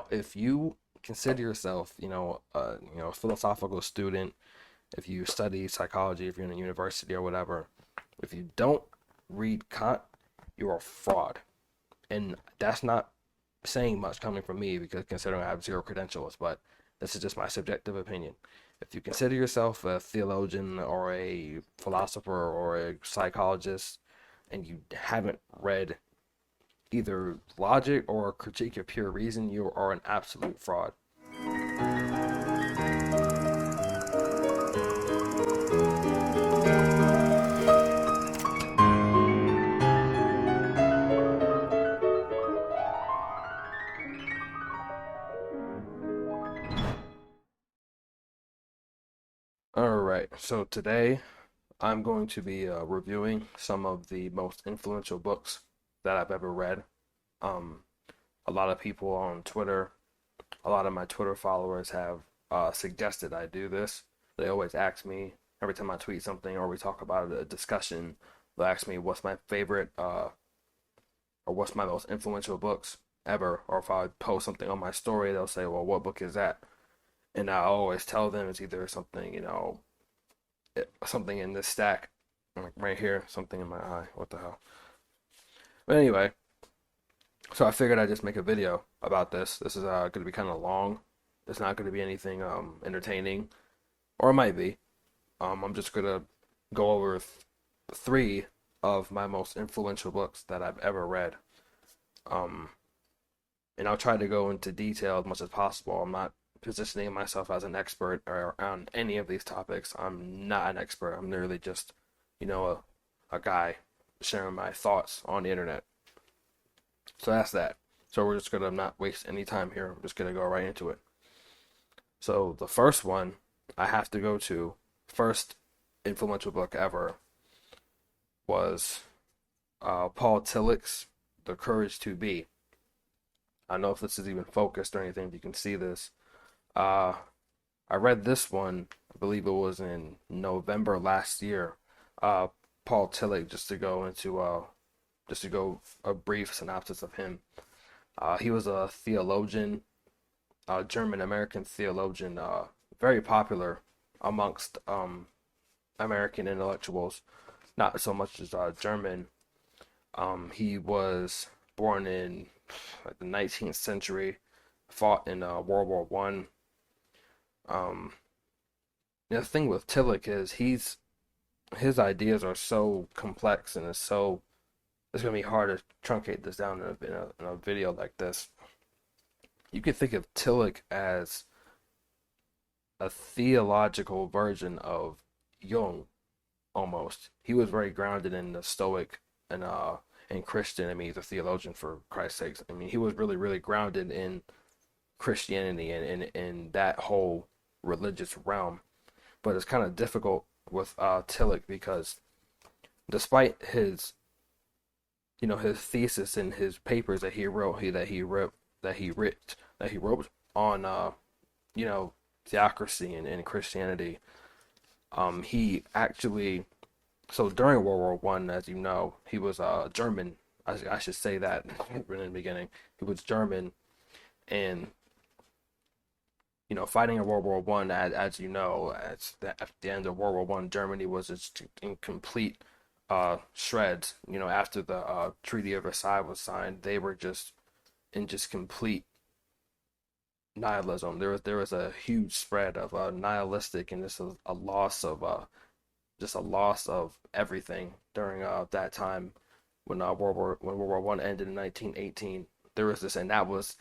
If you consider yourself, a philosophical student, if you study psychology, if you're in a university or whatever, if you don't read Kant, you're a fraud. And that's not saying much coming from me because considering I have zero credentials, but this is just my subjective opinion. If you consider yourself a theologian or a philosopher or a psychologist and you haven't read either logic or critique of pure reason, you are an absolute fraud. All right, so today I'm going to be reviewing some of the most influential books that I've ever read. Um, a lot of people on Twitter, a lot of my Twitter followers have suggested I do this. They always ask me every time I tweet something or we talk about a discussion, they'll ask me what's my favorite or what's my most influential books ever. Or if I post something on my story, they'll say, well, what book is that? And I always tell them it's either something, something in this stack, like right here, something in my eye. What the hell? But anyway, so I figured I'd just make a video about this. This is going to be kind of long. It's not going to be anything entertaining, or it might be. I'm just going to go over three of my most influential books that I've ever read. Um, and I'll try to go into detail as much as possible. I'm not positioning myself as an expert or on any of these topics. I'm not an expert. I'm literally just, a guy sharing my thoughts on the internet. So that's that. So we're just gonna not waste any time here. I'm just gonna go right into it. So the first one I have to go to, first influential book ever, was Paul Tillich's The Courage to Be. I don't know if this is even focused or anything. If you can see this, uh, I read this one. I believe it was in November last year. Uh, Paul Tillich, just to go a brief synopsis of him. He was a theologian, a German American theologian, very popular amongst American intellectuals, not so much as German. He was born in like the 19th century, fought in World War One. Um, the thing with Tillich is his ideas are so complex and it's gonna be hard to truncate this down in a video like this. You could think of Tillich as a theological version of Jung almost. He was very grounded in the Stoic and Christian. I mean, he's a theologian for Christ's sakes. I mean, he was really, really grounded in Christianity and that whole religious realm. But it's kind of difficult with Tillich because despite his thesis and his papers that he wrote, that he wrote on you know, theocracy and Christianity. He actually so during World War One, as you know, he was German. I should say that in the beginning. He was German, and fighting in World War One, as you know, at the end of World War One, Germany was just in complete shreds. After the Treaty of Versailles was signed, they were just in just complete nihilism. There was a huge spread of nihilistic and just a loss of everything during that time when World War One ended in 1918. There was this, and that was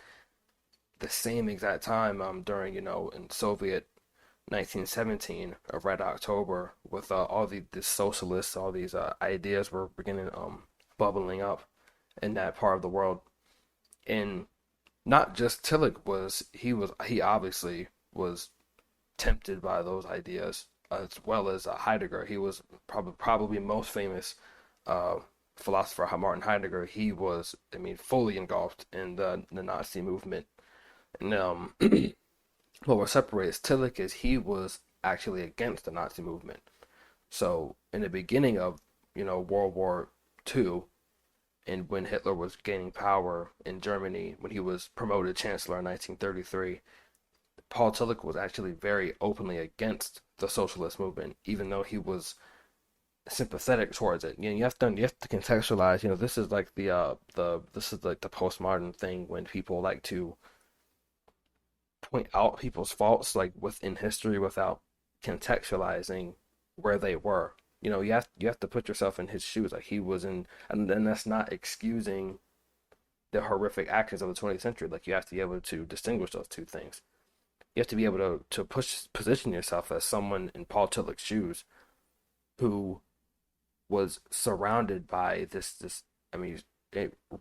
the same exact time during in Soviet 1917 of Red October with all the socialists, all these ideas were beginning bubbling up in that part of the world. And not just Tillich he obviously was tempted by those ideas as well as Heidegger. He was probably most famous uh, philosopher Martin Heidegger. He was, I mean, fully engulfed in the Nazi movement. And what separates Tillich is he was actually against the Nazi movement. So in the beginning of World War II, And when Hitler was gaining power in Germany, when he was promoted chancellor in 1933, Paul Tillich was actually very openly against the socialist movement, even though he was sympathetic towards it. You have to contextualize. This is like the postmodern thing when people like to point out people's faults like within history without contextualizing where they were. You have to put yourself in his shoes. Like he was in, and then that's not excusing the horrific actions of the 20th century. Like you have to be able to distinguish those two things. You have to be able to position yourself as someone in Paul Tillich's shoes who was surrounded by this I mean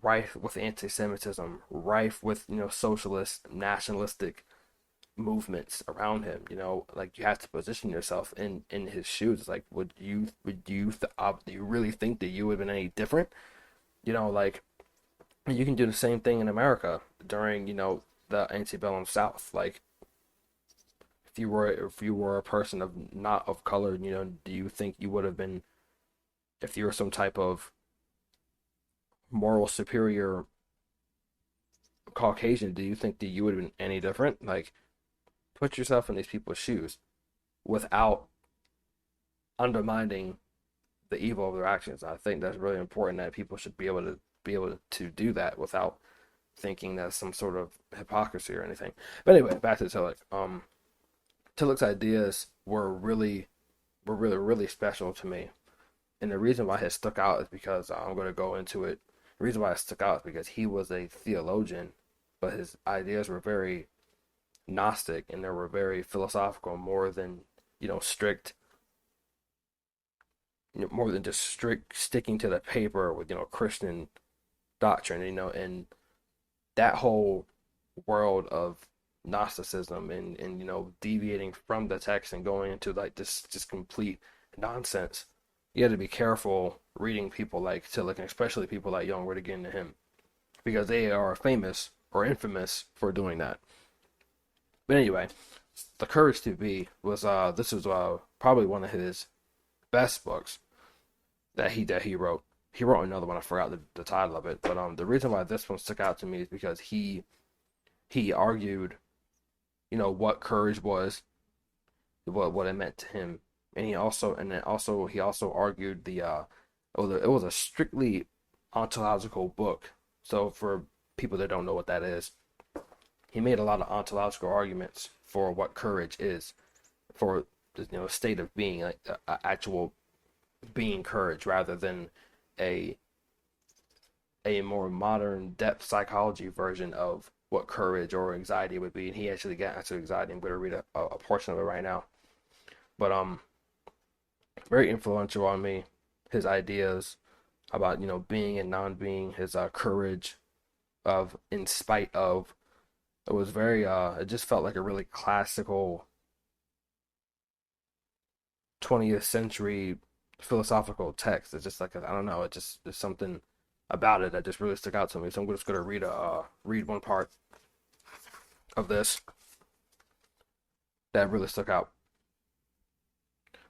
rife with anti-Semitism, rife with socialist nationalistic movements around him. Like you have to position yourself in his shoes. Like do you really think that you would have been any different? Like you can do the same thing in America during the antebellum South. Like if you were a person of not of color, do you think you would have been, if you were some type of moral superior Caucasian, do you think that you would have been any different? Like put yourself in these people's shoes without undermining the evil of their actions. I think that's really important that people should be able to do that without thinking that's some sort of hypocrisy or anything. But anyway, back to Tillich. Tillich's ideas were really special to me. And the reason why it stuck out is because I'm going to go into it. The reason why it stuck out is because he was a theologian, but his ideas were very Gnostic and they were very philosophical, more than strict, more than just strict sticking to the paper with Christian doctrine. And that whole world of Gnosticism and deviating from the text and going into like this just complete nonsense. You had to be careful reading people like Tillich, and especially people like Jung, were to get into him, because they are famous or infamous for doing that. But anyway, The Courage to Be was this was probably one of his best books that he wrote. He wrote another one, I forgot the title of it, but the reason why this one stuck out to me is because he argued, what courage was, what it meant to him, and he also argued it was a strictly ontological book. So for people that don't know what that is, he made a lot of ontological arguments for what courage is, for state of being, like actual being courage, rather than a more modern depth psychology version of what courage or anxiety would be. And he actually got into anxiety. I'm going to read a portion of it right now. But very influential on me. His ideas about being and non-being, his courage of in spite of. It was very it just felt like a really classical 20th century philosophical text. It's just like I don't know. It just there's something about it that just really stuck out to me. So I'm just gonna read one part of this that really stuck out.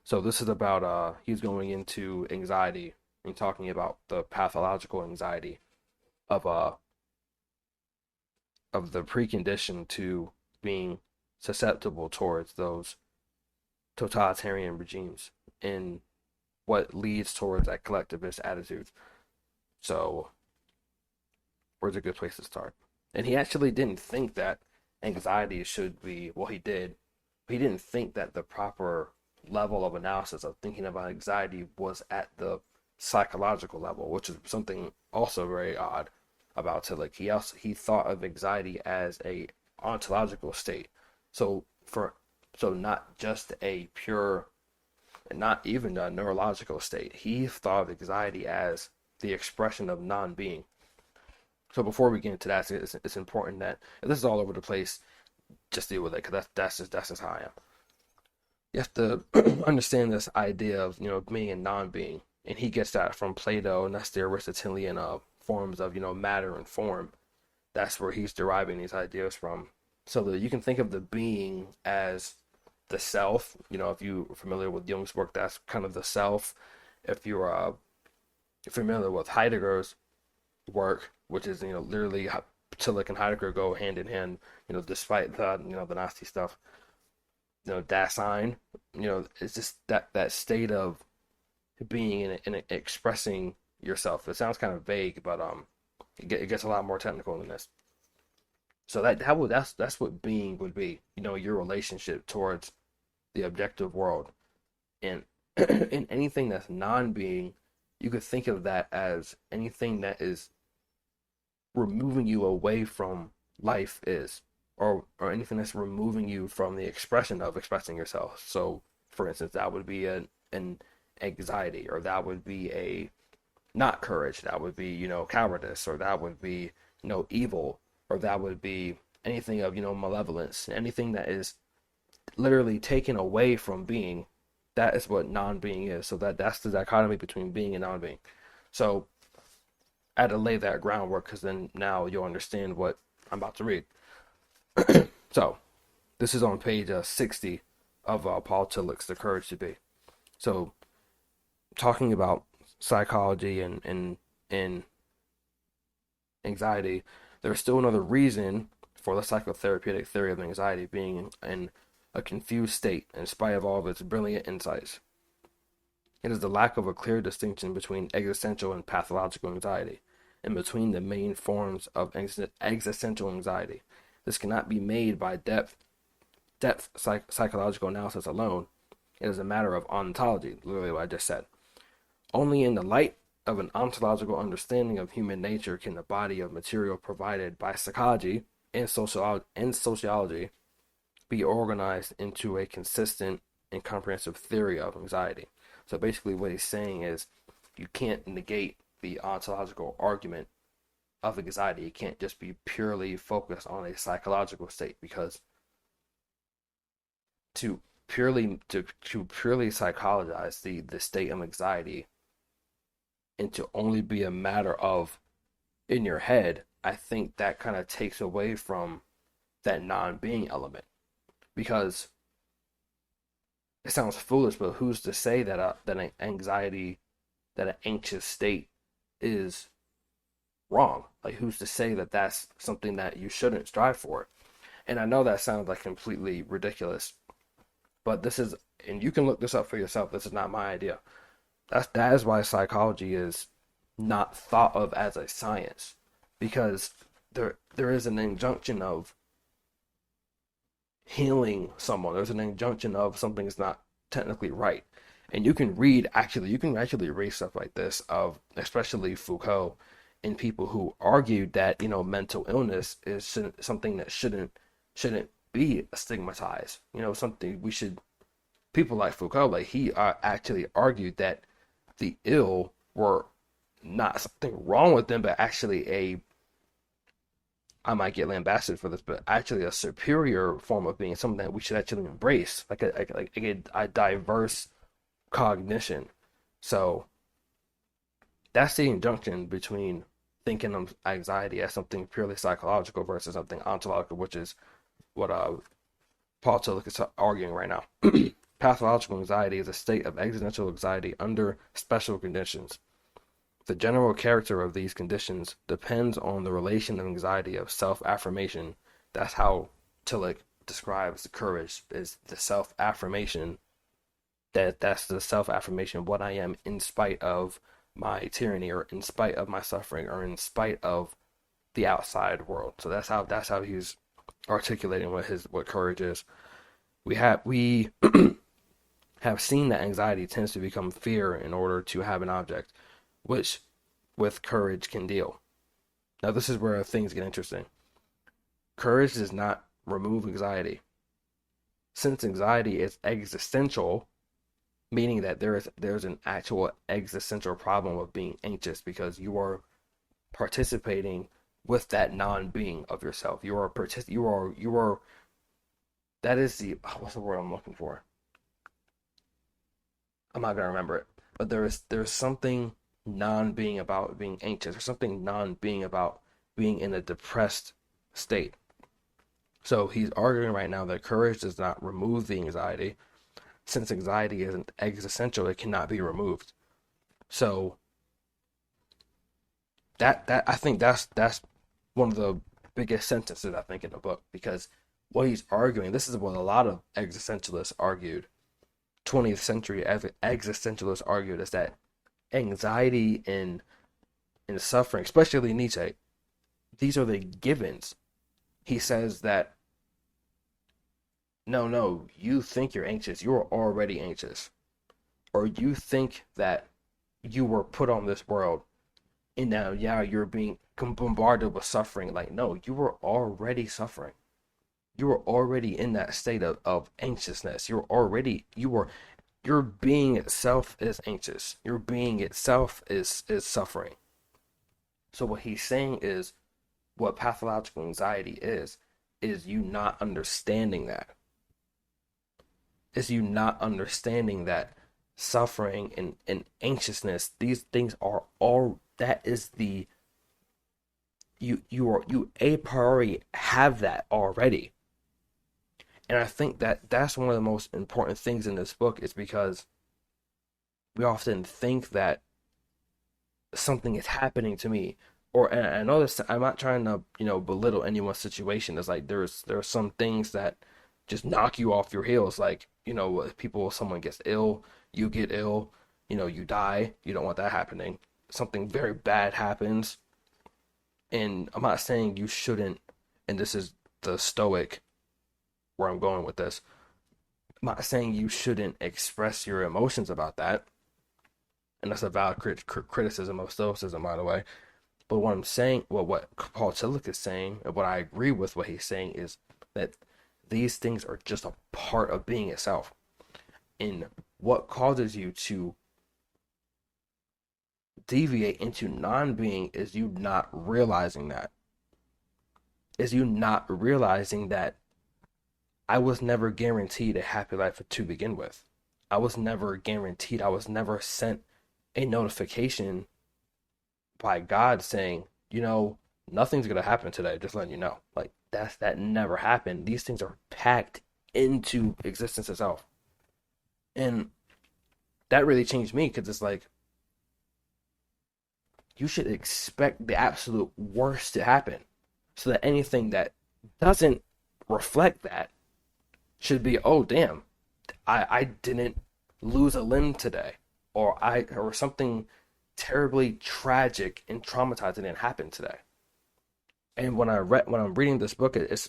So this is about he's going into anxiety and talking about the pathological anxiety of the precondition to being susceptible towards those totalitarian regimes and what leads towards that collectivist attitude. So where's a good place to start? And he actually didn't think that anxiety should be, well, he did. He didn't think that the proper level of analysis of thinking about anxiety was at the psychological level, which is something also very odd about Tillich. He thought of anxiety as a ontological state. So not just a pure, and not even a neurological state. He thought of anxiety as the expression of non-being. So before we get into that, it's important that, and this is all over the place, just deal with it, because that's just how I am. You have to understand this idea of being and non-being, and he gets that from Plato, and that's the Aristotelian forms of matter and form. That's where he's deriving these ideas from. So that you can think of the being as the self. If you're familiar with Jung's work, that's kind of the self. If you're familiar with Heidegger's work, which is literally Tillich and Heidegger go hand in hand. Despite the Nazi stuff, Dasein, it's just that state of being and expressing yourself. It sounds kind of vague, but it gets a lot more technical than this. So that's what being would be. Your relationship towards the objective world, and in anything that's non-being, you could think of that as anything that is removing you away from life is, or anything that's removing you from the expression of expressing yourself. So, for instance, that would be an anxiety, or that would be a not courage, that would be cowardice, or that would be evil, or that would be anything of malevolence, anything that is literally taken away from being. That is what non-being is. So that's the dichotomy between being and non-being. So I had to lay that groundwork, because then now you'll understand what I'm about to read. So this is on page 60 of Paul Tillich's The Courage to Be. So talking about psychology and anxiety, there's still another reason for the psychotherapeutic theory of anxiety being in a confused state in spite of all of its brilliant insights. It is the lack of a clear distinction between existential and pathological anxiety, and between the main forms of existential anxiety. This cannot be made by depth psychological analysis alone. It is a matter of ontology, literally what I just said. Only in the light of an ontological understanding of human nature can the body of material provided by psychology and sociology be organized into a consistent and comprehensive theory of anxiety. So basically what he's saying is you can't negate the ontological argument of anxiety. It can't just be purely focused on a psychological state, because to purely psychologize the state of anxiety and to only be a matter of in your head, I think that kind of takes away from that non-being element. Because it sounds foolish, but who's to say that an anxiety, that an anxious state is wrong? Like, who's to say that that's something that you shouldn't strive for? And I know that sounds like completely ridiculous, but this is, and you can look this up for yourself. This is not my idea. That is why psychology is not thought of as a science, because there is an injunction of healing someone. There's an injunction of something is not technically right. And you can actually read stuff like this of especially Foucault and people who argued that mental illness is something that shouldn't be stigmatized. Something we should, people like Foucault, like he actually argued that the ill were not something wrong with them, but actually I might get lambasted for this, but actually a superior form of being, something that we should actually embrace, like a diverse cognition. So that's the injunction between thinking of anxiety as something purely psychological versus something ontological, which is what Paul Tillich is arguing right now. Pathological anxiety is a state of existential anxiety under special conditions. The general character of these conditions depends on the relation of anxiety of self-affirmation. That's how Tillich describes the courage, is the self-affirmation. That's the self-affirmation of what I am in spite of my tyranny, or in spite of my suffering, or in spite of the outside world. So that's how he's articulating what courage is. We have seen that anxiety tends to become fear in order to have an object, which with courage can deal. Now this is where things get interesting. Courage does not remove anxiety. Since anxiety is existential, meaning that there's an actual existential problem of being anxious, because you are participating with that non-being of yourself. You are that is the, what's the word I'm looking for? I'm not gonna remember it. But there's something non-being about being anxious, or something non-being about being in a depressed state. So he's arguing right now that courage does not remove the anxiety. Since anxiety isn't existential, it cannot be removed. So that I think that's one of the biggest sentences I think in the book, because what he's arguing, this is what a lot of existentialists argued, 20th century existentialists argued, is that anxiety and suffering, especially Nietzsche, these are the givens. He says that no, you think you're anxious, you're already anxious, or you think that you were put on this world and now yeah you're being bombarded with suffering. Like, no, you were already suffering. You were already in that state of anxiousness. Your being itself is anxious. Your being itself is suffering. So what he's saying is, what pathological anxiety is you not understanding that. Is you not understanding that suffering and anxiousness, these things are all, that is the, you a priori have that already. And I think that that's one of the most important things in this book, is because we often think that something is happening to me, or, and I know this, I'm not trying to, belittle anyone's situation. It's like there are some things that just knock you off your heels. Like, someone gets ill, you get ill, you die. You don't want that happening. Something very bad happens. And I'm not saying you shouldn't, and this is the stoic where I'm going with this. I'm not saying you shouldn't express your emotions about that. And that's a valid criticism of stoicism, by the way. But what I'm saying, well, what Paul Tillich is saying, and what I agree with what he's saying, is that these things are just a part of being itself. And what causes you to deviate into non-being is you not realizing that. Is you not realizing that I was never guaranteed a happy life to begin with. I was never guaranteed. I was never sent a notification by God saying, nothing's gonna happen today, just letting you know. Like, that never happened. These things are packed into existence itself. And that really changed me, because it's like, you should expect the absolute worst to happen, so that anything that doesn't reflect that should be, oh damn, I didn't lose a limb today, or something terribly tragic and traumatizing didn't happen today. And when I'm reading this book, it's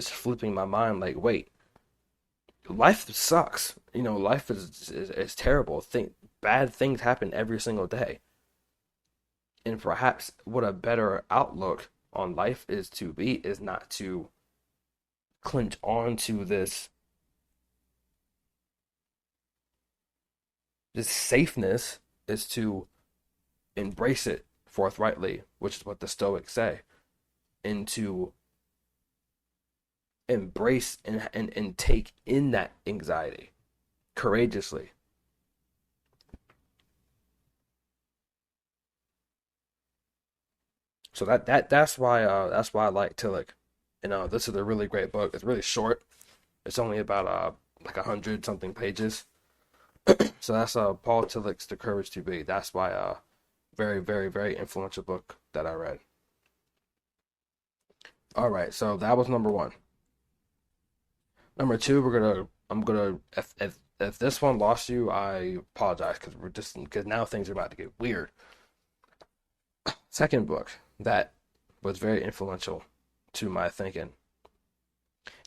flipping my mind. Like, wait, life sucks. Life is terrible. Bad things happen every single day. And perhaps what a better outlook on life is not to clinch onto this safeness, is to embrace it forthrightly, which is what the Stoics say, and to embrace and take in that anxiety courageously. So that's why I like Tillich. This is a really great book. It's really short. It's only about like 100 something pages. So that's Paul Tillich's The Courage to Be. That's why very, very, very influential book that I read. All right, so that was number one. Number two, I'm gonna, if this one lost you, I apologize, because now things are about to get weird. Second book that was very influential to my thinking,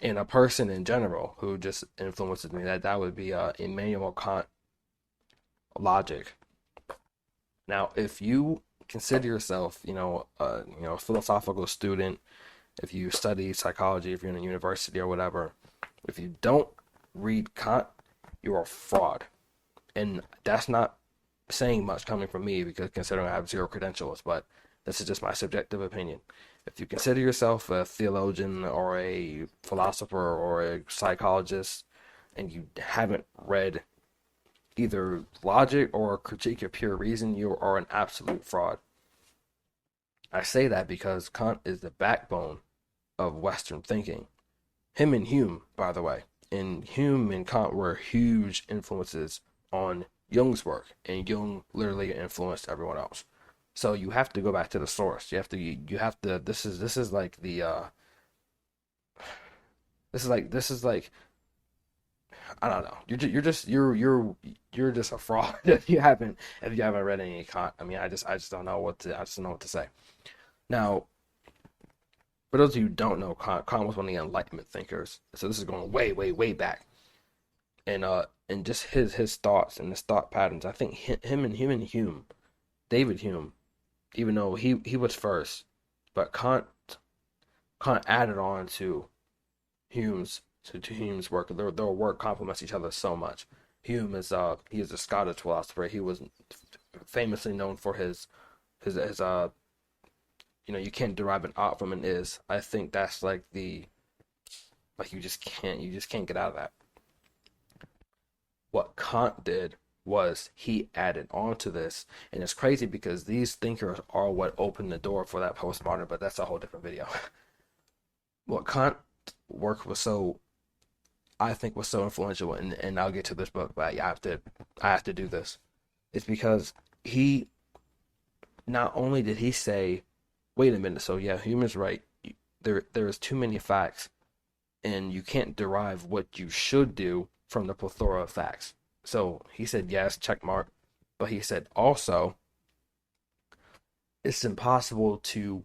and a person in general who just influences me, that would be Immanuel Kant, Logic. Now, if you consider yourself, a philosophical student, if you study psychology, if you're in a university or whatever, if you don't read Kant, you're a fraud. And that's not saying much coming from me, because considering I have zero credentials, but this is just my subjective opinion. If you consider yourself a theologian or a philosopher or a psychologist, and you haven't read either Logic or Critique of Pure Reason, you are an absolute fraud. I say that because Kant is the backbone of Western thinking. Him and Hume, by the way. And Hume and Kant were huge influences on Jung's work, and Jung literally influenced everyone else. So you have to go back to the source. You have to this is like the this is like I don't know. You're just a fraud if you haven't read any Kant. I mean, I just don't know what to I just don't know what to say. Now, for those of you who don't know, Kant was one of the Enlightenment thinkers. So this is going way, way, way back. And just his thoughts and his thought patterns. I think him and Hume, David Hume, even though he was first, but Kant added on to Hume's work. Their work complements each other so much. Hume is he is a Scottish philosopher. He was famously known for his you can't derive an ought from an is. I think that's like the like you just can't get out of that. What Kant did was he added on to this, and it's crazy because these thinkers are what opened the door for that postmodern, but that's a whole different video. What Kant work was so I think was so influential, and I'll get to this book, but I have to do this. It's because he not only did he say, wait a minute, so yeah, humans right. There is too many facts, and you can't derive what you should do from the plethora of facts. So he said yes, check mark, but he said also it's impossible to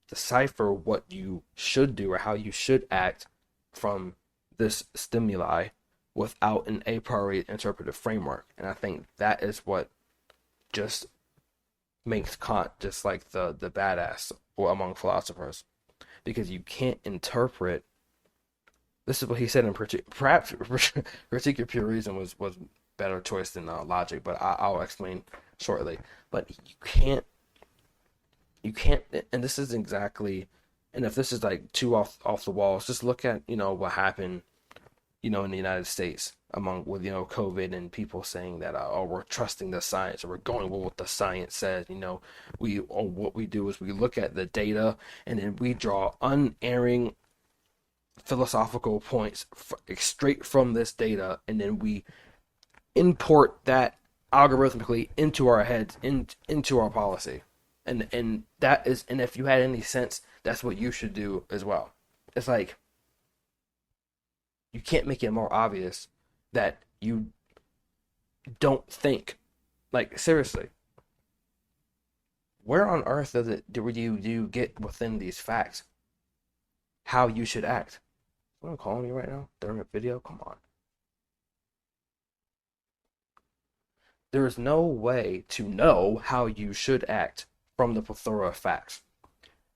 decipher what you should do or how you should act from this stimuli without an a priori interpretive framework. And I think that is what just makes Kant just like the badass or among philosophers, because you can't interpret. This is what he said in perhaps critique of pure reason was better choice than logic, but I'll explain shortly. But you can't, and this is exactly, and if this is like too off the walls, just look at what happened in the United States among with COVID and people saying that oh, we're trusting the science or we're going with what the science says. What we do is we look at the data and then we draw unerring philosophical points straight from this data, and then we import that algorithmically into our heads, into our policy, and that is, and if you had any sense, that's what you should do as well. It's like you can't make it more obvious that you don't think. Like, seriously, where on earth do you get within these facts how you should act? Someone calling me right now during a video? Come on. There is no way to know how you should act from the plethora of facts.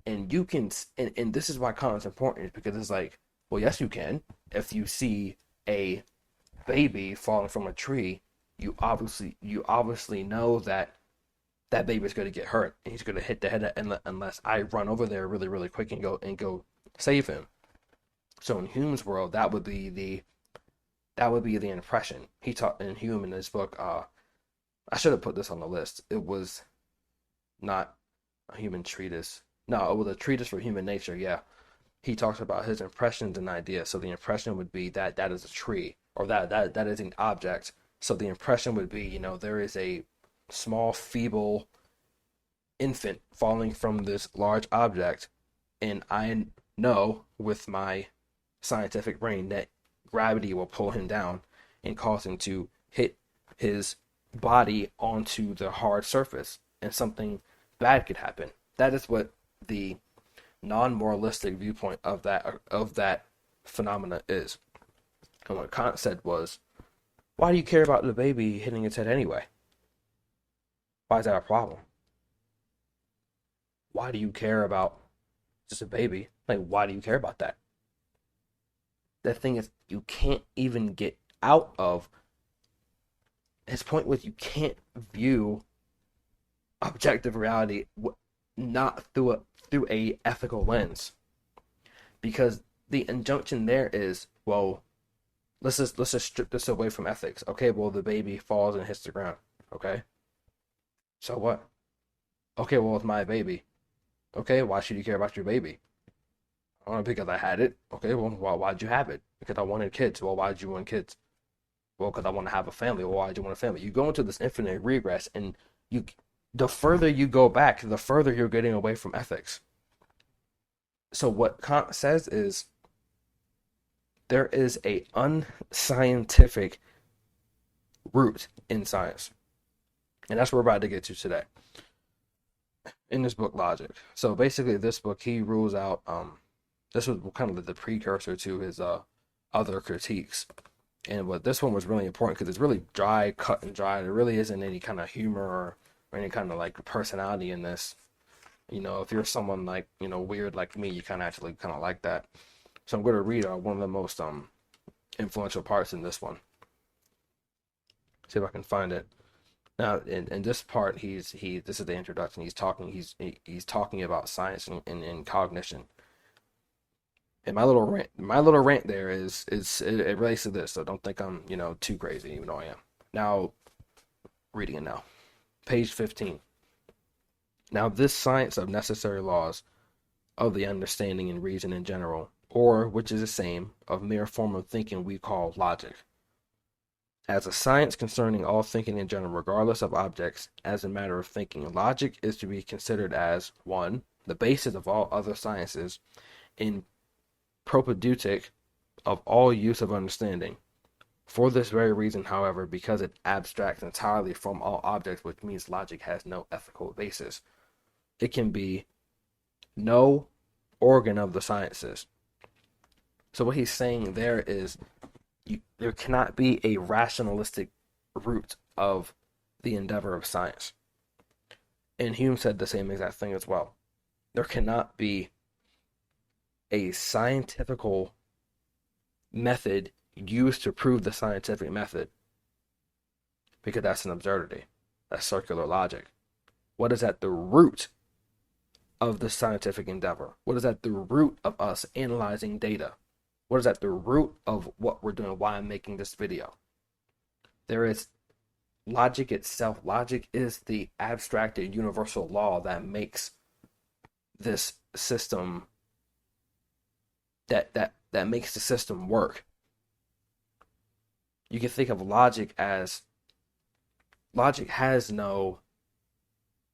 And you can, and this is why Kant is important, is because it's like, well, yes, you can. If you see a baby falling from a tree, you obviously know that that baby is going to get hurt and he's going to hit the head unless I run over there really, really quick and go save him. So in Hume's world, that would be the impression. He taught in Hume in his book. I should have put this on the list. It was not a human treatise. No, it was a treatise for human nature. Yeah, he talks about his impressions and ideas. So the impression would be that that is a tree, or that is an object. So the impression would be, there is a small, feeble infant falling from this large object, and I know with my scientific brain that gravity will pull him down and cause him to hit his body onto the hard surface, and something bad could happen. That is what the non-moralistic viewpoint of that phenomena is. And what Kant said was, why do you care about the baby hitting its head anyway? Why is that a problem? Why do you care about just a baby? Like, why do you care about that? The thing is, you can't even get out of his point was you can't view objective reality not through a ethical lens, because the injunction there is, well, let's just strip this away from ethics. Okay, well, the baby falls and hits the ground. Okay, so what? Okay, well, it's my baby. Okay, why should you care about your baby? Oh, because I had it. Okay, well, why'd you have it? Because I wanted kids. Well, why'd you want kids? Well, because I want to have a family. Well, why'd you want a family? You go into this infinite regress, and the further you go back, the further you're getting away from ethics. So what Kant says is there is a unscientific root in science. And that's what we're about to get to today in this book, Logic. So basically, this book, he rules out, this was kind of the precursor to his other critiques. And what this one was really important because it's really dry, cut and dry. There really isn't any kind of humor or any kind of like personality in this. You know, if you're someone like, you know, weird like me, you kind of actually kind of like that. So I'm going to read one of the most influential parts in this one. See if I can find it. Now, in this part, this is the introduction. He's talking about science and cognition. And my little rant there it relates to this. So don't think I'm, you know, too crazy, even though I am. Now, reading it now, page 15. Now, this science of necessary laws of the understanding and reason in general, or which is the same, of mere form of thinking we call logic. As a science concerning all thinking in general, regardless of objects, as a matter of thinking, logic is to be considered as 1. The basis of all other sciences, in propedeutic of all use of understanding. For this very reason, however, because it abstracts entirely from all objects, which means logic has no ethical basis, it can be no organ of the sciences. So what he's saying there is there cannot be a rationalistic root of the endeavor of science. And Hume said the same exact thing as well. There cannot be a scientifical method used to prove the scientific method because that's an absurdity. That's circular logic. What is at the root of the scientific endeavor? What is at the root of us analyzing data? What is at the root of what we're doing, why I'm making this video? There is logic itself. Logic is the abstracted universal law that makes this system, that makes the system work. You can think of logic as, logic has no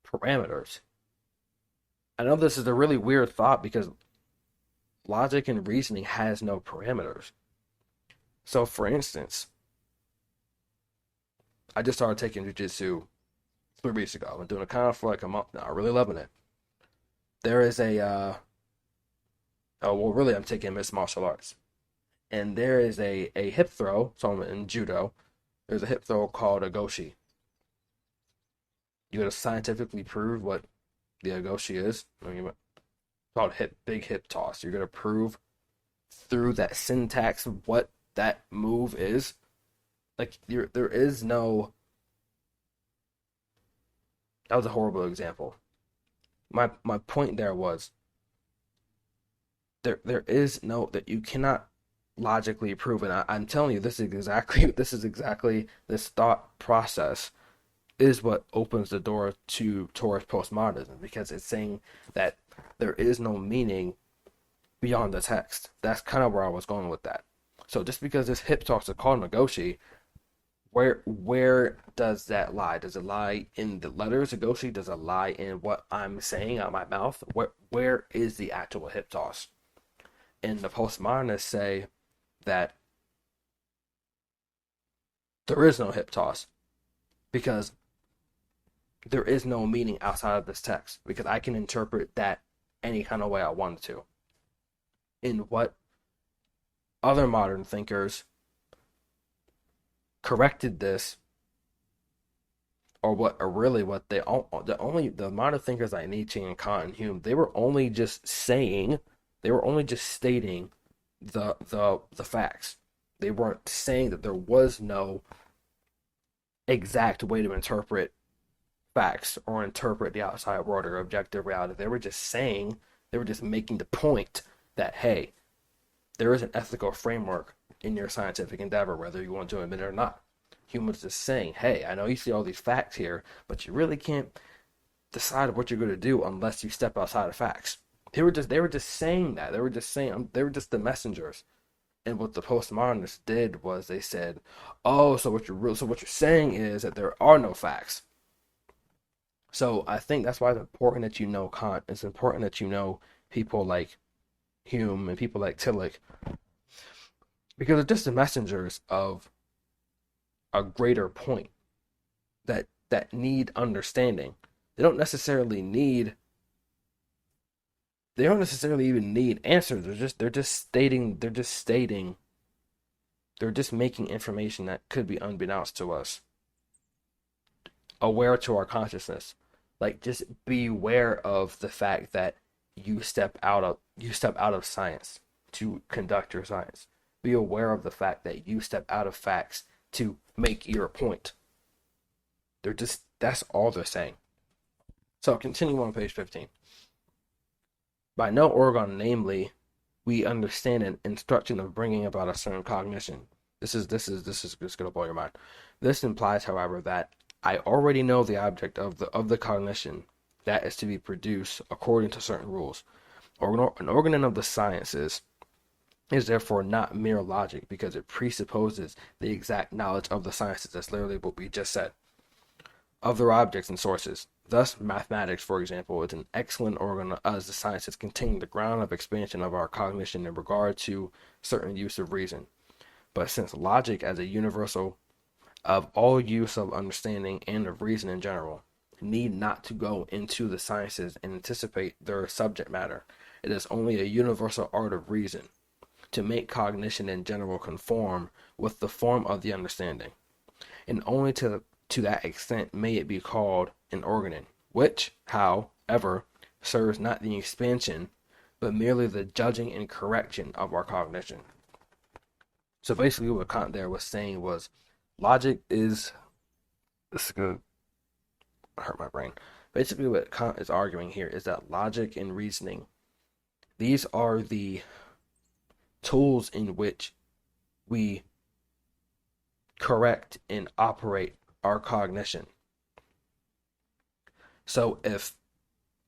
parameters. I know this is a really weird thought because logic and reasoning has no parameters. So, for instance, I just started taking jiu-jitsu 3 weeks ago. I've been doing it kind of for like a month now. I'm really loving it. There is really, I'm taking mixed martial arts. And there is a hip throw. So I'm in judo. There's a hip throw called a goshi. You gotta scientifically prove what the goshi is. I mean, called big hip toss. You're gonna prove through that syntax what that move is. Like there is no. That was a horrible example. My point there was there is no, that you cannot logically prove it. I'm telling you, this is exactly this thought process is what opens the door towards postmodernism, because it's saying that there is no meaning beyond the text. That's kind of where I was going with that. So just because this hip talks are called Nagoshi, where does that lie? Does it lie in the letters Nagoshi? Does it lie in what I'm saying out of my mouth? Where is the actual hip toss? And the postmodernists say that there is no hip toss because there is no meaning outside of this text, because I can interpret that any kind of way I wanted to. In what other modern thinkers corrected this, or the modern thinkers like Nietzsche and Kant and Hume, they were only just stating the facts. They weren't saying that there was no exact way to interpret facts or interpret the outside world or objective reality. They were just making the point that, hey, there is an ethical framework in your scientific endeavor, whether you want to admit it or not. Humans just saying, hey, I know you see all these facts here, but you really can't decide what you're going to do unless you step outside of facts. They were just saying that. They were just the messengers. And what the postmodernists did was they said, oh, so what you're saying is that there are no facts. So I think that's why it's important that you know Kant. It's important that you know people like Hume and people like Tillich because they're just the messengers of a greater point that need understanding. They don't necessarily need they don't necessarily even need answers. They're just making information that could be unbeknownst to us, aware to our consciousness. Like just be aware of the fact that you step out of science to conduct your science. Be aware of the fact that you step out of facts to make your point. They're just that's all they're saying. So continue on page 15. By no organ, namely, we understand an instruction of bringing about a certain cognition. This is just gonna blow your mind. This implies, however, that I already know the object of the cognition that is to be produced according to certain rules. An organ of the sciences is therefore not mere logic because it presupposes the exact knowledge of the sciences. That's literally what we just said. Of their objects and sources. Thus, mathematics, for example, is an excellent organ as the sciences containing the ground of expansion of our cognition in regard to certain use of reason. But since logic as a universal of all use of understanding and of reason in general need not to go into the sciences and anticipate their subject matter, it is only a universal art of reason to make cognition in general conform with the form of the understanding, and only to that extent may it be called an organ, which, however, serves not the expansion, but merely the judging and correction of our cognition. So basically what Kant there was saying was logic is this is gonna hurt my brain. Basically what Kant is arguing here is that logic and reasoning, these are the tools in which we correct and operate our cognition. So if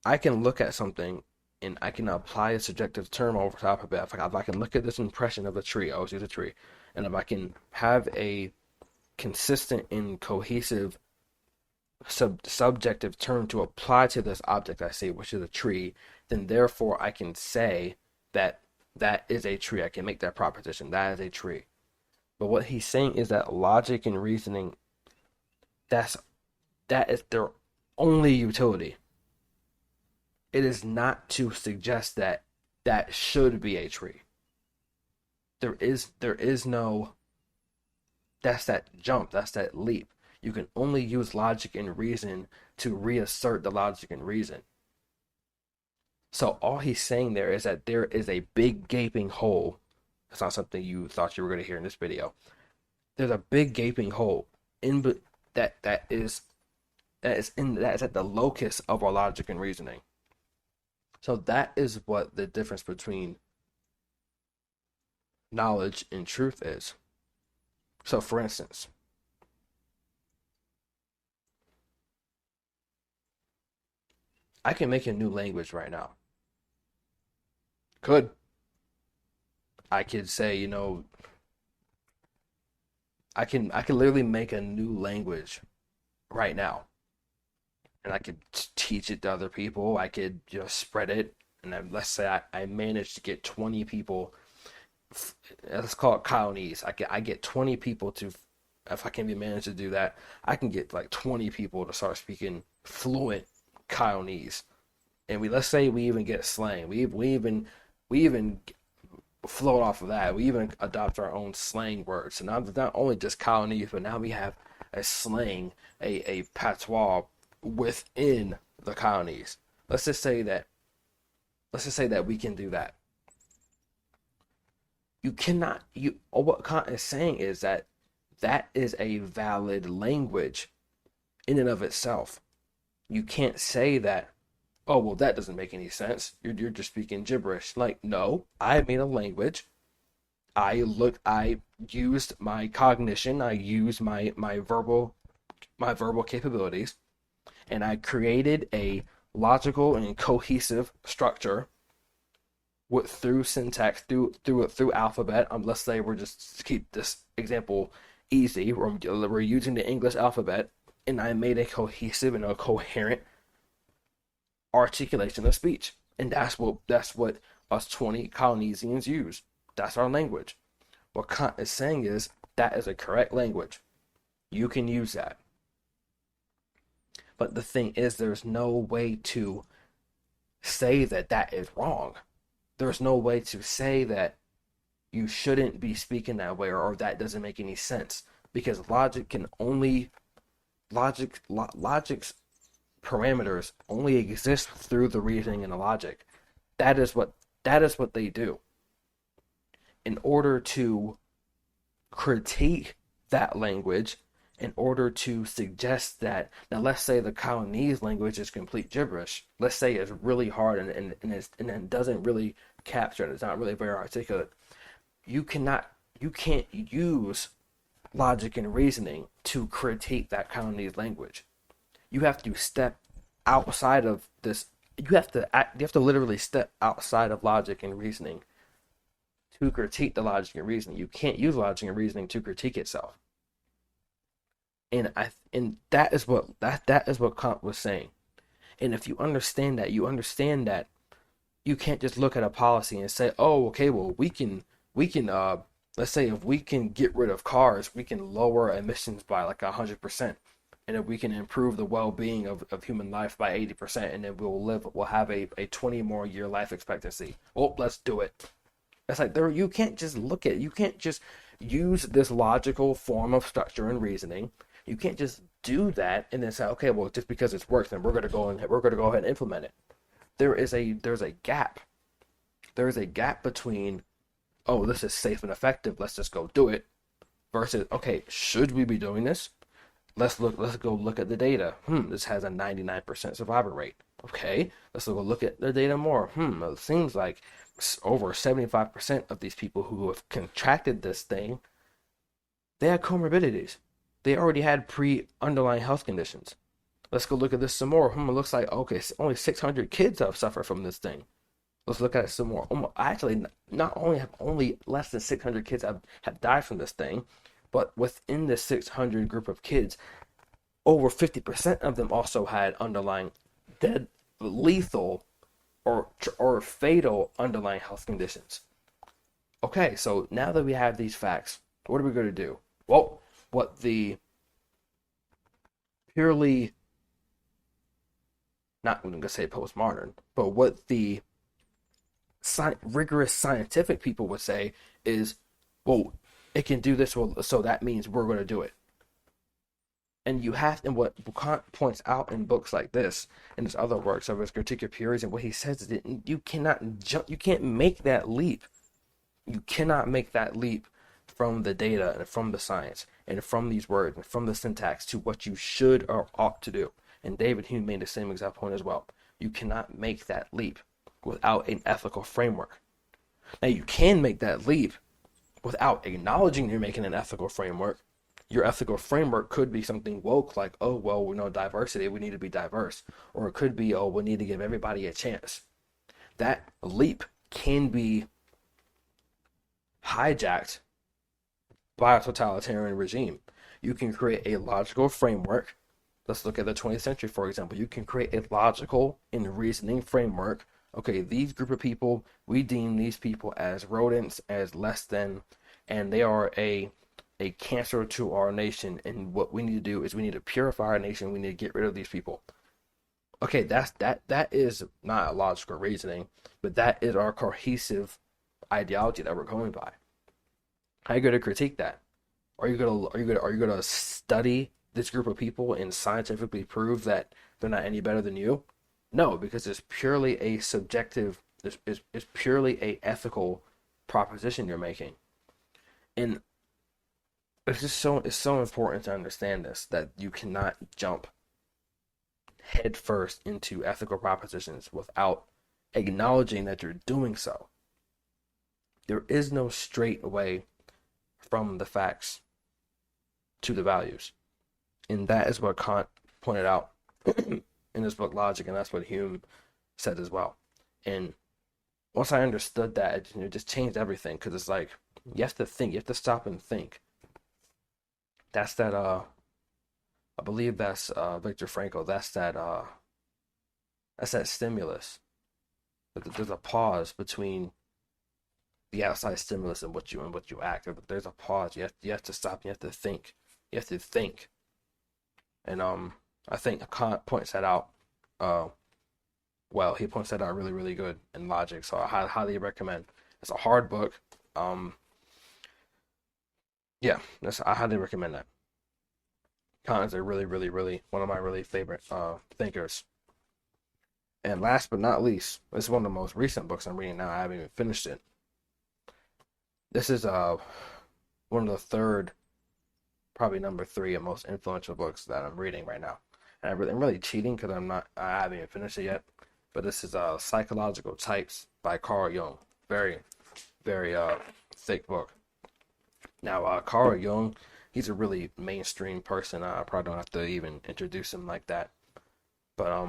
I can look at something and I can apply a subjective term over top of it, if I can look at this impression of a tree, I always use a tree, and if I can have a consistent and cohesive subjective term to apply to this object I see, which is a tree, then therefore I can say that that is a tree. I can make that proposition. That is a tree. But what he's saying is that logic and reasoning, that's that is their only utility. It is not to suggest that that should be a tree. There is no that's that jump, that's that leap. You can only use logic and reason to reassert the logic and reason. So all he's saying there is that there is a big gaping hole. That's not something you thought you were going to hear in this video. There's a big gaping hole in that is at the locus of our logic and reasoning. So that is what the difference between knowledge and truth is. So for instance, I can make a new language right now. Could I could say, I can literally make a new language right now, and I could teach it to other people. I could just spread it, and then let's say I managed to get 20 people. Let's call it colonies. I get 20 people to, if I can be managed to do that, I can get like 20 people to start speaking fluent colonies, and let's say we even get slang. We even float off of that. We even adopt our own slang words. So now not only just colonies, but now we have a slang, a patois within the colonies. Let's just say that we can do that. You cannot you What Kant is saying is that that is a valid language in and of itself. You can't say that, oh well, that doesn't make any sense. You're just speaking gibberish. Like, no, I made a language. I used my cognition, I used my verbal capabilities, and I created a logical and cohesive structure through syntax, through alphabet. Let's say we're just to keep this example easy. We're using the English alphabet, and I made a cohesive and a coherent articulation of speech. And that's what us 20 Polynesians use. That's our language. What Kant is saying is that is a correct language. You can use that. But the thing is, there's no way to say that that is wrong. There's no way to say that you shouldn't be speaking that way, or that doesn't make any sense, because logic's parameters only exist through the reasoning and the logic. That is what they do. In order to critique that language, in order to suggest that, now let's say the Colonese language is complete gibberish. Let's say it's really hard and it doesn't really capture it. It's not really very articulate. You can't use logic and reasoning to critique that Colonese language. You have to step outside of this. You have to literally step outside of logic and reasoning to critique the logic and reasoning. You can't use logic and reasoning to critique itself. And that is what Kant was saying. And if you understand that, you understand that you can't just look at a policy and say, oh, okay, well, we can let's say if we can get rid of cars, we can lower emissions by like 100%. And if we can improve the well-being of human life by 80%, and then we'll have a 20 more year life expectancy. Oh, let's do it. It's like you can't just you can't just use this logical form of structure and reasoning. You can't just do that and then say, okay, well, just because it's worked, then we're gonna go ahead and implement it. There's a gap. There is a gap between, oh, this is safe and effective, let's just go do it, versus, okay, should we be doing this? Let's go look at the data. This has a 99% survival rate. Okay, let's go look at the data more. It seems like over 75% of these people who have contracted this thing, they had comorbidities. They already had pre-underlying health conditions. Let's go look at this some more. It looks like, okay, only 600 kids have suffered from this thing. Let's look at it some more. Actually, not only have only less than 600 kids have died from this thing, but within the 600 group of kids, over 50% of them also had underlying dead, lethal, or fatal underlying health conditions. Okay, so now that we have these facts, what are we going to do? Well, what the purely, not I'm going to say postmodern, but what the rigorous scientific people would say is, well, it can do this, so that means we're going to do it. And what Kant points out in books like this, and his other works of his Critique of Purism, what he says is that you can't make that leap. You cannot make that leap from the data and from the science and from these words and from the syntax to what you should or ought to do. And David Hume made the same exact point as well. You cannot make that leap without an ethical framework. Now, you can make that leap without acknowledging you're making an ethical framework. Your ethical framework could be something woke, like, oh, well, we know diversity, we need to be diverse. Or it could be, oh, we need to give everybody a chance. That leap can be hijacked by a totalitarian regime. You can create a logical framework. Let's look at the 20th century, for example. You can create a logical and reasoning framework. Okay, these group of people, we deem these people as rodents, as less than, and they are a cancer to our nation. And what we need to do is we need to purify our nation. We need to get rid of these people. Okay, that is not a logical reasoning, but that is our cohesive ideology that we're going by. How are you going to critique that? Are you going to study this group of people and scientifically prove that they're not any better than you? No, because it's purely a subjective, it's purely a ethical proposition you're making. And it's so important to understand this, that you cannot jump headfirst into ethical propositions without acknowledging that you're doing so. There is no straight way from the facts to the values. And that is what Kant pointed out in his book Logic, and that's what Hume said as well. And once I understood that, it just changed everything, because it's like, you have to think, you have to stop and think. That's that, I believe that's Viktor Frankl, that's That's that stimulus. There's a pause between the outside stimulus and what you act. There's a pause. You have to stop. You have to think. You have to think. And I think Kant points that out. Uh, well, he points that out really good in Logic. So I highly recommend. It's a hard book. Um, yeah, I highly recommend that. Kant is a really one of my really favorite thinkers. And last but not least, this is one of the most recent books I'm reading now. I haven't even finished it. This is one of the third, probably number three, and most influential books that I'm reading right now. And I'm really cheating because I haven't even finished it yet. But this is Psychological Types by Carl Jung. Very thick book. Now, Carl Jung, he's a really mainstream person. I probably don't have to even introduce him like that. But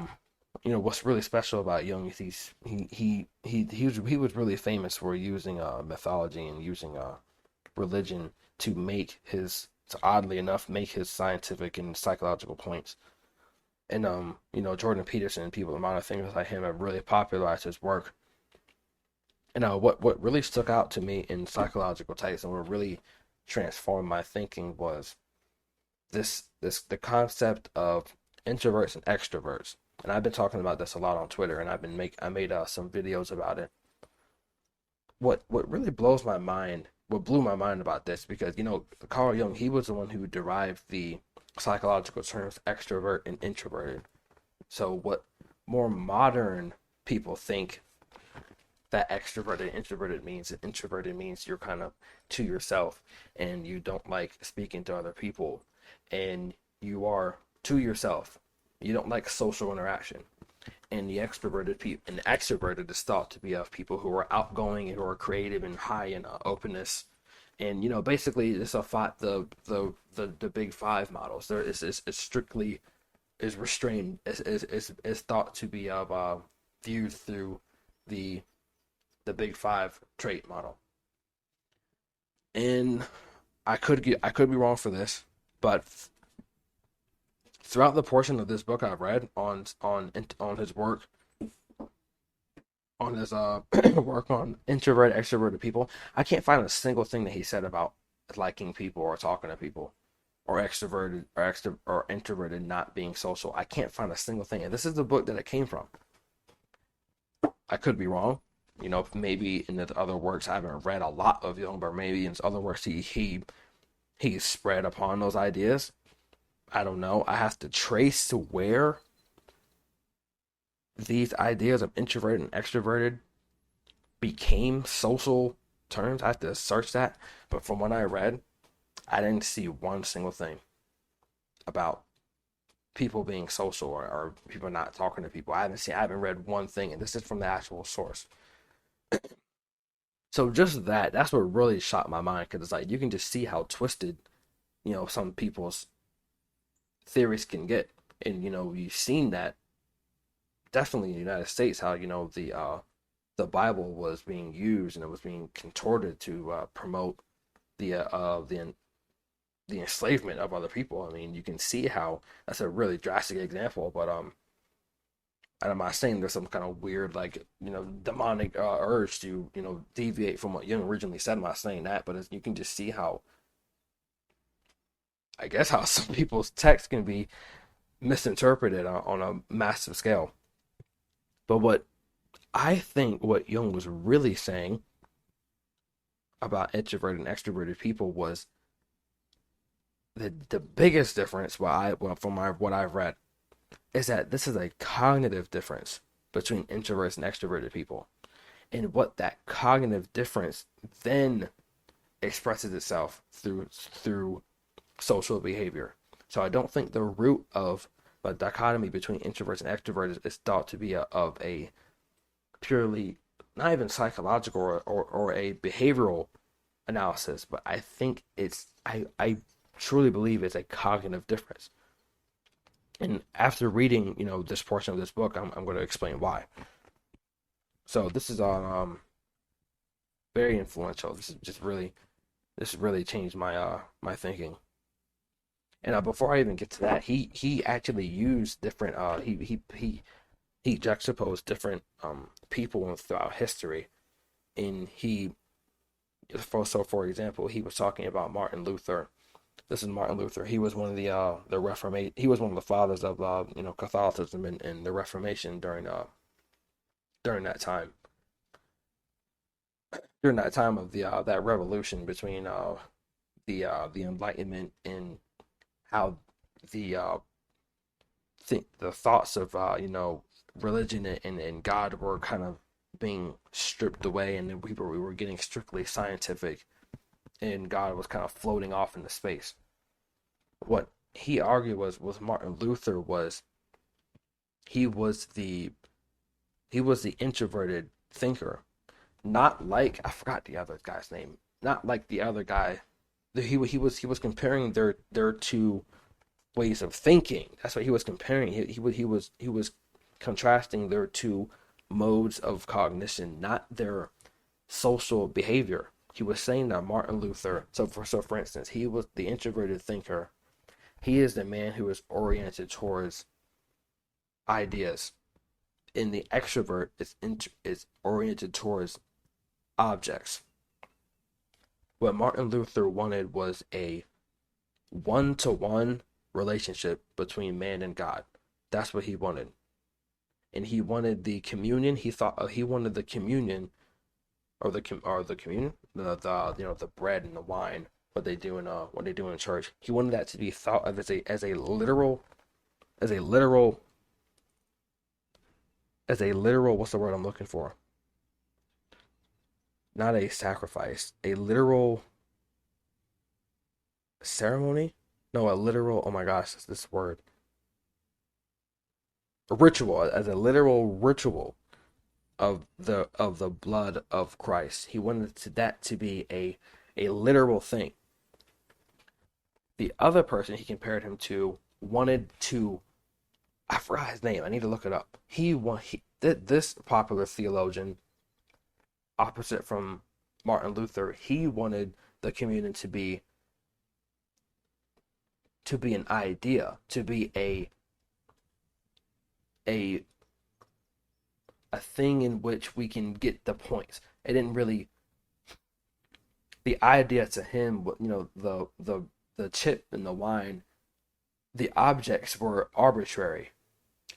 what's really special about Jung is he was really famous for using mythology and using religion to make his, to oddly enough, make his scientific and psychological points. And Jordan Peterson and people, a lot of things like him have really popularized his work. And what really stuck out to me in Psychological Types and what really transformed my thinking was the concept of introverts and extroverts. And I've been talking about this a lot on Twitter, and I made some videos about it. What really blows my mind, what blew my mind about this, because Carl Jung, he was the one who derived the psychological terms extrovert and introverted. So what more modern people think that extroverted and introverted means, that introverted means you're kind of to yourself and you don't like speaking to other people, and you are to yourself. You don't like social interaction. And the extroverted is thought to be of people who are outgoing and who are creative and high in openness. And basically, it's the big five models. There is strictly is restrained is thought to be of viewed through the big five trait model. And I could be wrong for this, but throughout the portion of this book I've read on his work, on his work on introverted extroverted people, I can't find a single thing that he said about liking people or talking to people, or extroverted or introverted not being social. I can't find a single thing, and this is the book that it came from. I could be wrong. Maybe in the other works I haven't read a lot of Jung, but maybe in his other works he spread upon those ideas. I don't know. I have to trace to where these ideas of introverted and extroverted became social terms. I have to search that. But from what I read, I didn't see one single thing about people being social or people not talking to people. I haven't read one thing, and this is from the actual source. So just that's what really shocked my mind, because it's like you can just see how twisted, some people's theories can get. And you've seen that definitely in the United States, how the Bible was being used and it was being contorted to promote the enslavement of other people. I mean, you can see how that's a really drastic example, but and I'm not saying there's some kind of weird, like, demonic urge to, deviate from what Jung originally said. I'm not saying that, but you can just see how, I guess, how some people's text can be misinterpreted on a massive scale. But I think what Jung was really saying about introverted and extroverted people was the biggest difference, from what I've read, is that this is a cognitive difference between introverts and extroverted people. And what that cognitive difference then expresses itself through social behavior. So I don't think the root of the dichotomy between introverts and extroverts is thought to be of a purely, not even psychological or a behavioral analysis, but I think I truly believe it's a cognitive difference. And after reading, this portion of this book, I'm going to explain why. So this is on very influential. This really changed my my thinking. And before I even get to that, he actually used different he juxtaposed different people throughout history, and for example, he was talking about Martin Luther. This is Martin Luther. He was one of the Reformation. He was one of the fathers of Catholicism and the Reformation during that time. During that time of that revolution between the Enlightenment and how the the thoughts of religion and God were kind of being stripped away, and then we were getting strictly scientific, and God was kind of floating off into space. What he argued was Martin Luther was he was the he was the introverted thinker, not like I forgot the other guy's name, not like the other guy. He was comparing their two ways of thinking. That's what he was comparing. He was contrasting their two modes of cognition, not their social behavior. He was saying that Martin Luther, so for instance, he was the introverted thinker. He is the man who is oriented towards ideas, and the extrovert is oriented towards objects. What Martin Luther wanted was a one-to-one relationship between man and God. That's what he wanted. And he wanted the communion. He wanted the communion or the communion, the bread and the wine, what they do in church. He wanted that to be thought of as a literal what's the word I'm looking for? Not a sacrifice, a literal ceremony? No, a literal, oh my gosh, this word. A ritual, as a literal ritual of the blood of Christ. He wanted that to be a literal thing. The other person he compared him to wanted to, I forgot his name. I need to look it up. This popular theologian, opposite from Martin Luther, he wanted the communion to be an idea, to be a thing in which we can get the points. It didn't really, the idea to him, the chip and the wine, the objects were arbitrary.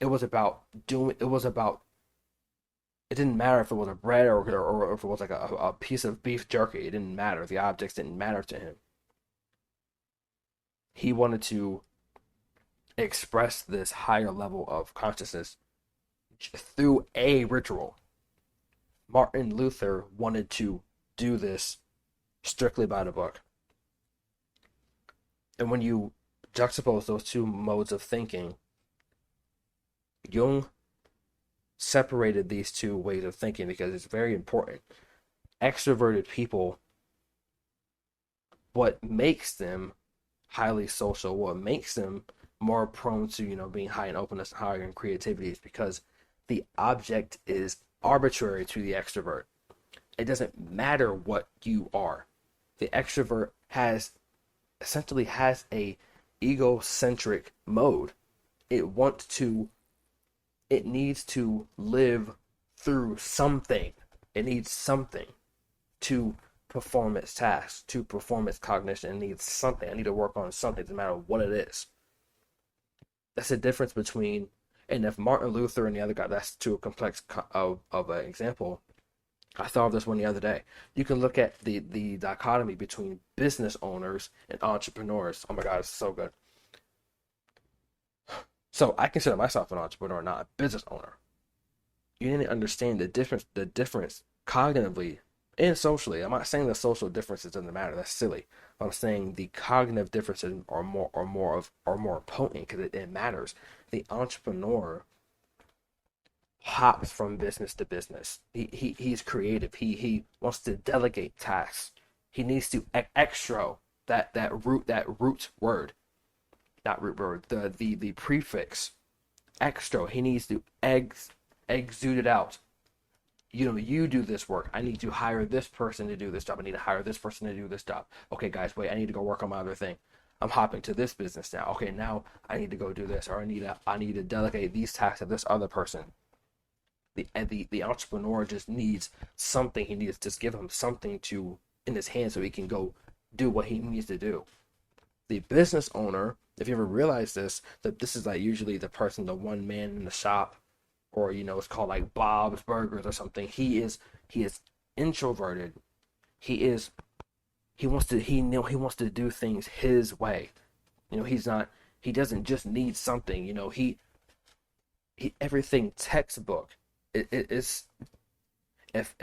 It was about doing. It was about. It didn't matter if it was a bread or if it was like a piece of beef jerky. It didn't matter. The objects didn't matter to him. He wanted to express this higher level of consciousness through a ritual. Martin Luther wanted to do this strictly by the book. And when you juxtapose those two modes of thinking, Jung separated these two ways of thinking because it's very important. Extroverted people, what makes them highly social, what makes them more prone to, being high in openness and higher in creativity is because the object is arbitrary to the extrovert. It doesn't matter what you are. The extrovert essentially has a egocentric mode. It needs to live through something. It needs something to perform its tasks, to perform its cognition. It needs something. I need to work on something, no matter what it is. That's the difference between, and if Martin Luther and the other guy, that's too complex of an example. I thought of this one the other day. You can look at the dichotomy between business owners and entrepreneurs. Oh my God, it's so good. So I consider myself an entrepreneur, not a business owner. You need to understand the difference cognitively and socially. I'm not saying the social differences doesn't matter. That's silly. I'm saying the cognitive differences are more potent because it matters. The entrepreneur hops from business to business. He's creative. He wants to delegate tasks. He needs to that root word, not root word, the prefix extra. He needs to exude it out. You do this work. I need to hire this person to do this job. I need to hire this person to do this job. Okay, guys, wait, I need to go work on my other thing. I'm hopping to this business now. Okay, now I need to go do this, or I need to delegate these tasks to this other person. The entrepreneur just needs something. He needs to just give him something to in his hand so he can go do what he needs to do. The business owner, if you ever realize this, that this is like usually the person, the one man in the shop, or it's called like Bob's Burgers or something. He is introverted. He is he wants to do things his way. He's not he doesn't just need something. He everything textbook. It is if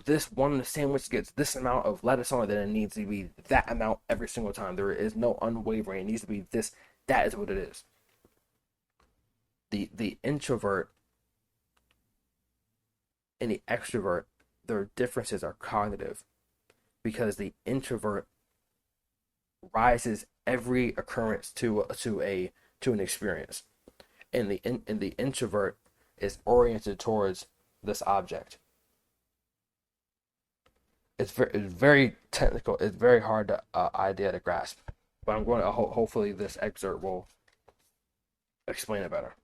this one sandwich gets this amount of lettuce on it, then it needs to be that amount every single time. There is no unwavering. It needs to be this. That is what it is. The introvert and the extrovert, their differences are cognitive, because the introvert rises every occurrence to an experience, and the introvert is oriented towards this object. It's very technical. It's very hard to idea to grasp, but I'm going to hopefully this excerpt will explain it better.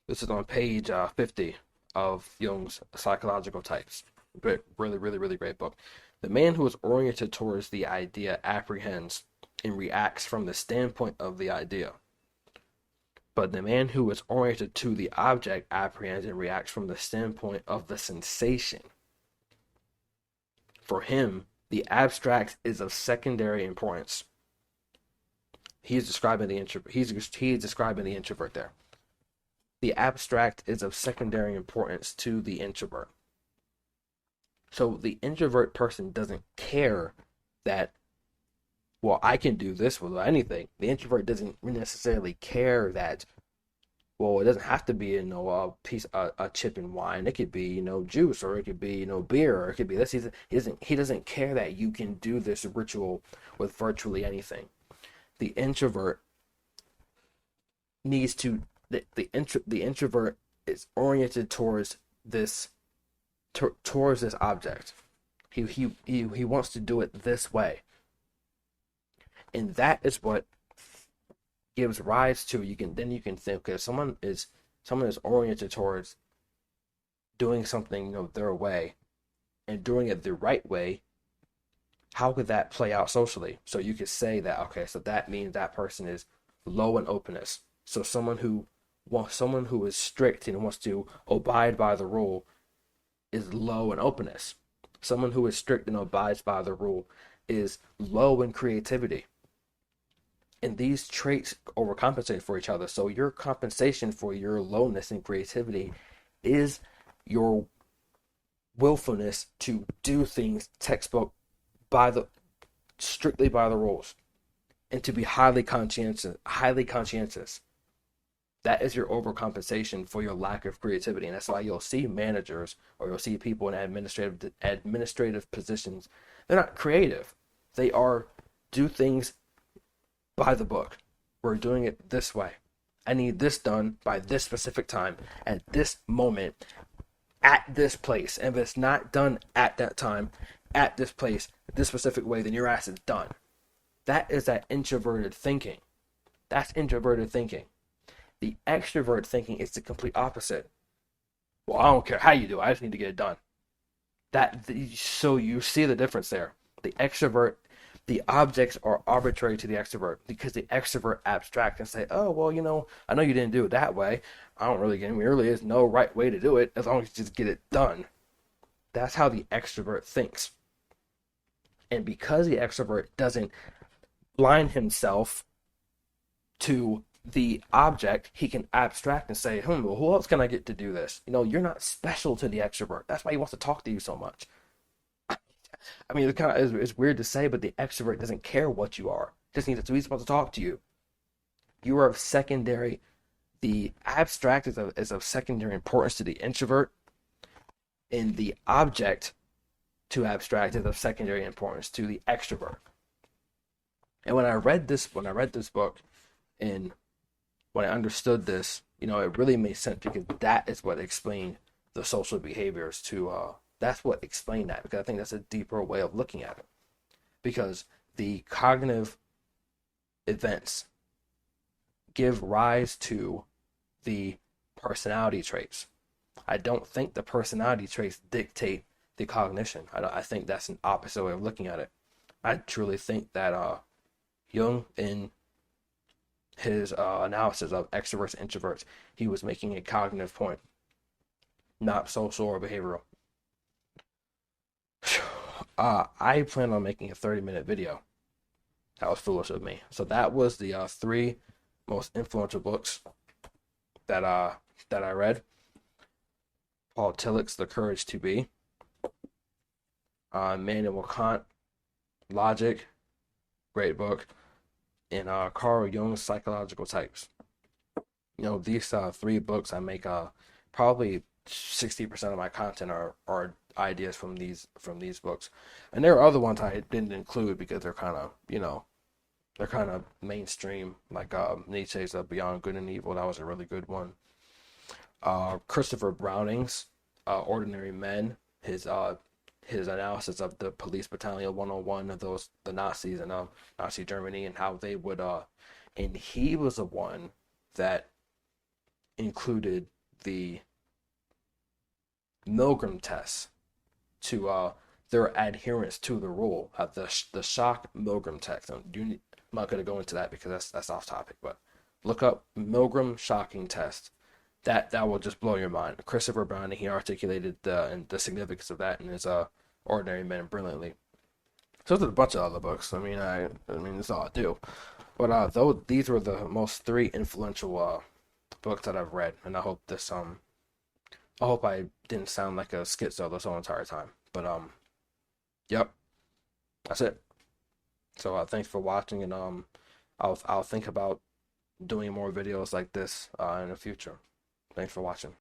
This is on page 50 of Jung's Psychological Types. Really, really, really great book. The man who is oriented towards the idea apprehends and reacts from the standpoint of the idea. But the man who is oriented to the object apprehends and reacts from the standpoint of the sensation. For him, the abstract is of secondary importance. He's describing the introvert there. The abstract is of secondary importance to the introvert. So the introvert person doesn't care that, well, I can do this with anything. The introvert doesn't necessarily care that, well, it doesn't have to be a chip and wine. It could be juice, or it could be beer, or it could be this. He doesn't care that you can do this ritual with virtually anything. The introvert needs to the introvert is oriented towards this object. He wants to do it this way, and that is what gives rise to you can think, okay, someone is oriented towards doing something their way and doing it the right way. How could that play out socially? So you could say that, okay, so that means that person is low in openness. So someone who is strict and wants to abide by the rule is low in openness. Someone who is strict and abides by the rule is low in creativity. And these traits overcompensate for each other. So your compensation for your lowness in creativity is your willfulness to do things textbook strictly by the rules, and to be highly conscientious. That is your overcompensation for your lack of creativity. And that's why you'll see managers, or you'll see people in administrative positions. They're not creative. They do things by the book. We're doing it this way. I need this done by this specific time, at this moment, at this place. And if it's not done at that time, at this place, this specific way, then your ass is done. That is that introverted thinking. That's introverted thinking. The extrovert thinking is the complete opposite. Well, I don't care how you do it. I just need to get it done. So you see the difference there. The extrovert, the objects are arbitrary to the extrovert, because the extrovert abstract and say, oh, well, I know you didn't do it that way. I don't really get it. There really is no right way to do it, as long as you just get it done. That's how the extrovert thinks. And because the extrovert doesn't blind himself to the object, he can abstract and say, well, who else can I get to do this? You're not special to the extrovert. That's why he wants to talk to you so much. I mean, it's weird to say, but the extrovert doesn't care what you are. He's supposed to talk to you. You are of secondary. The abstract is of secondary importance to the introvert, and the object to abstract is of secondary importance to the extrovert. And when I read this book, and when I understood this, it really made sense, because that is what explained the social behaviors that's what explained that, because I think that's a deeper way of looking at it. Because the cognitive events give rise to the personality traits. I don't think the personality traits dictate the cognition. I think that's an opposite way of looking at it. I truly think that Jung, in his analysis of extroverts and introverts, he was making a cognitive point, not social or behavioral. I plan on making a 30-minute video. That was foolish of me. So that was the three most influential books that I read. Paul Tillich's The Courage to Be, Immanuel Kant, Logic, great book, and Carl Jung's Psychological Types. You know, these three books I make probably 60% of my content are ideas from these books, and there are other ones I didn't include because they're kind of they're kind of mainstream, like Nietzsche's Beyond Good and Evil. That was a really good one. Christopher Browning's Ordinary Men, his analysis of the police battalion 101 of the Nazis in Nazi Germany, and how they would and he was the one that included the Milgram test to their adherence to the rule of the shock Milgram test. I'm not going to go into that because that's off topic, but look up Milgram shocking test. That will just blow your mind. Christopher Browning, he articulated the significance of that in his Ordinary Men brilliantly. So there's a bunch of other books. I mean that's all I do. But though these were the most three influential books that I've read, and I hope I didn't sound like a schizo this whole entire time. But yep, that's it. So thanks for watching, and I'll think about doing more videos like this in the future. Thanks for watching.